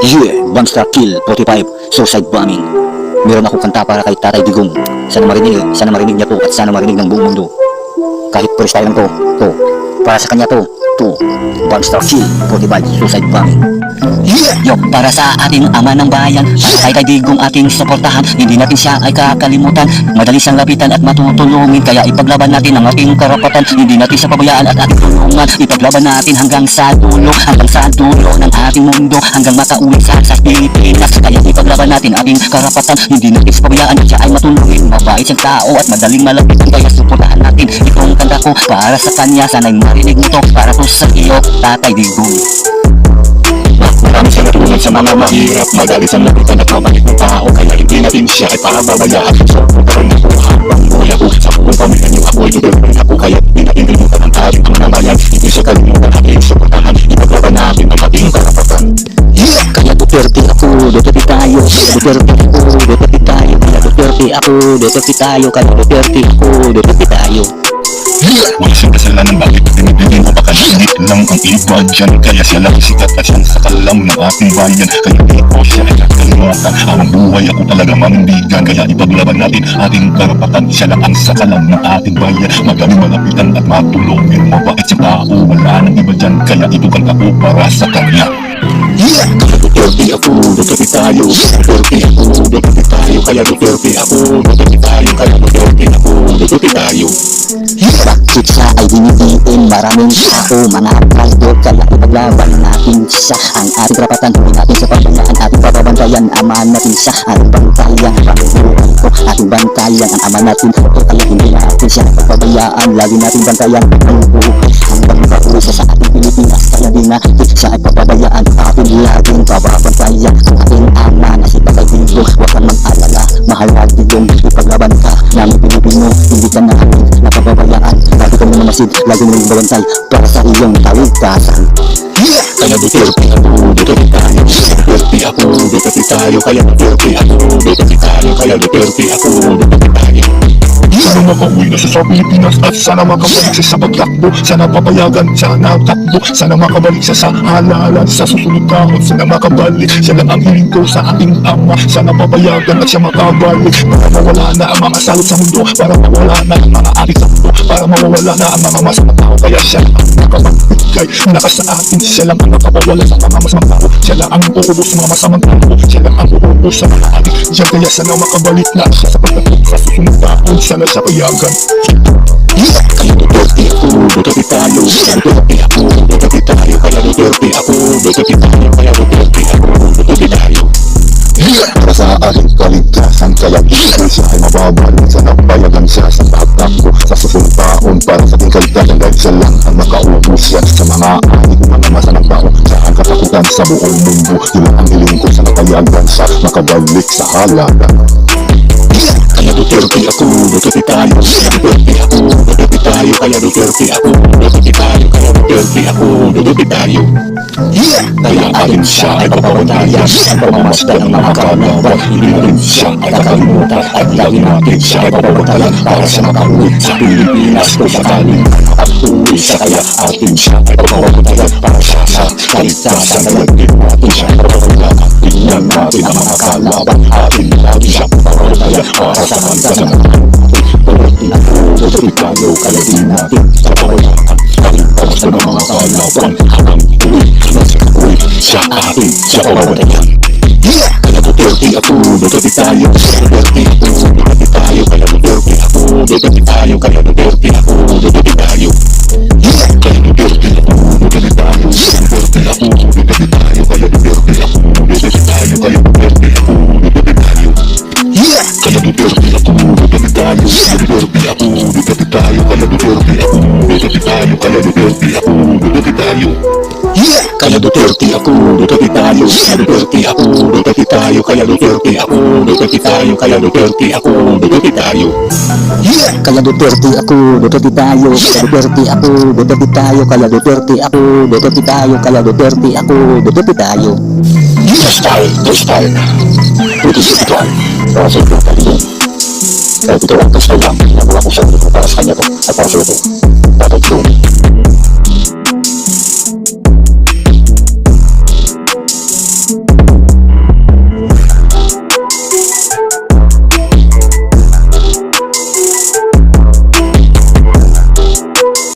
Yeah, Monster Kill 45, Suicide Bombing. Meron ako kanta para kay Tatay Digong. Sana marinig niya to at sana marinig ng buong mundo. Kahit freestyle lang to, para sa kanya to, Monster Kill 45, Suicide Bombing. Yo, para sa ating ama ng bayan, para kay Digong ating suportahan, hindi natin siya ay kakalimutan, madali siyang lapitan at matutulungin, kaya ipaglaban natin ang ating karapatan, hindi natin siya pabayaan at ating tulungan, ipaglaban natin hanggang sa dulo ng ating mundo, hanggang makauwi sa Pilipinas, kaya ipaglaban natin ating karapatan, hindi natin siya pabayaan at siya ay matulungin, mabait siyang tao at madaling malapitan, kaya suportahan natin itong kanta ko para sa kanya, sana'y marinig mo to, para to sa iyo, Tatay Digong. Marami siyang natulong sa mga mahirap, madali siyang lapitan at mabait na tao, kaya hindi natin siya ay pababayaan. Suportahan ako habang buhay ako, sa buong pamilya niyo ako, itutuloy ako, kaya hindi natin limutan ang ating ama ng bayan, hindi siya kalimutan ating suportahan, ipaglaban natin ang ating karapatan. Kaya Duterte ako, Duterte tayo, kaya Duterte ako, Duterte tayo, kaya Duterte ako, Duterte tayo, kaya Duterte ako, Duterte tayo. Wala siyang kasalanan, bakit pinipili mo pakalinit lang ang iba dyan, kaya siya lang sikat at siyang sakalam ng ating bayan, kaya di ko siya ay kakalimutan, habang buhay ako talaga manindigan, kaya ipaglaban natin ating karapatan, siya lang ang sakalam ng ating bayan, magaling malapitan at matulungin, mabait siyang tao, wala nang iba dyan, kaya ito kanta ko para sa kanya. Kaya Duterte ako, Duterte tayo, Duterte ako, Duterte tayo, kaya Duterte ako, Duterte tayo, kaya Duterte ako, Duterte tayo. Bakit siya ay dinidiin maraming tao, mga traitor, kaya ipaglaban natin siya, ang ating karapatan, hindi natin siya pabayaan, ating pababantayan, ama natin siya, ating bantayan, pangbuhay ko, ating bantayan, ang ama natin, kaya hindi natin siya pabayaan, lagi natin bantayan, ang buhay, hanggang pauwi siya sa ating Pilipinas, kaya di natin siya ay pababayaan, ating laging pababantayan, ang ating ama na si Tatay Digong, huwag kang mag-alala, mahal na Digong, ipaglaban ka, namin Pilipino, hindi ka namin napababayaan, lagi kang mamasid, lagi mong babantay, para sa iyong kaligtasan. Kaya Duterte ako, Duterte tayo, Duterte ako, Duterte tayo, kaya Duterte ako, Duterte tayo, kaya Duterte ako, Duterte tayo. Sana makauwi na siya sa Pilipinas at sana makabalik siya sa pagtakbo, sana papayagan siya na takbo, sana makabalik siya sa halalan, sa susunod taon, sana makabalik, siya lang ang hiling ko sa ating ama, sana papayagan at siya makabalik, para mawala na ang mga salot sa mundo, para mawala na ang mga adik sa mundo, para mawala na ang mga masamang tao, kaya siya lang ang nakapagbigay, naka sa atin, siya lang ang nakapawala sa mga masamang tao, siya lang ang uubos sa mga masamang tao, siya lang ang uubos sa mga adik, diyan kaya sana makabalik na siya sa pagtakbo, sa susunod taon, sana siya payagan. Kaya Duterte ako, Duterte tayo, Duterte ako, Duterte tayo, kaya Duterte ako, Duterte tayo, kaya Duterte ako, Duterte tayo. Para sa ating kaligtasan, kaya hindi siya ay mababalik, sana payagan siya sa pagtakbo, sa susunod taon, para sa ating kaligtasan, dahil siya lang ang makaubos yan sa mga adik, mga masamang tao, sa ang katakutan sa buong mundo, yun ang hiling ko, sana payagan siya makabalik sa halalan. Kaya Duterte ako, Duterte tayo, Duterte ako, Duterte tayo, kaya Duterte ako, Duterte tayo, kaya Duterte ako, Duterte tayo. Kaya atin siya ay papabantayan, ang pamamasdan ng mga kalaban, hindi natin siya ay kakalimutan, at lagi natin siya ay papabantayan, para siya makauwi sa Pilipinas, kung sakaling makauwi siya, kaya atin siya ay papabantayan, para siya sa kaligtasan, kaya din natin siya ay papabantayan, tingnan natin ang mga kalaban, atin lagi siya papabantayan, para sa kaligtasan, Duterte tayo, kaya din natin sa papabantayan, kaligtasan ng mga kalaban, hanggang uwi sa atin, sa pababantayan. Kaya Duterte ako, Duterte tayo, Duterte ako, Duterte tayo, kaya Duterte ako, Duterte tayo, kaya Duterte ako, Duterte tayo. Kaya Duterte ako, Duterte tayo, Duterte ako, Duterte tayo, kaya Duterte ako, Duterte tayo, kaya Duterte ako, Duterte tayo. Kaya Duterte ako, Duterte tayo, Duterte ako, Duterte tayo, kaya Duterte ako, Duterte tayo, kaya Duterte ako, Duterte tayo. Kaya Duterte ako, Duterte tayo, Duterte ako, Duterte tayo, kaya Duterte ako, Duterte tayo, kaya Duterte ako, Duterte tayo. Kaya Duterte ako, Duterte tayo, kaya Duterte ako, Duterte tayo, kaya Duterte ako, Duterte tayo, kaya Duterte ako, Duterte tayo. Style, Duterte style, para sa ito Digong. Kaya ito ang style lang, ginagawa ko sa ito para sa kanya to, at para sa ito, Tatay Digong.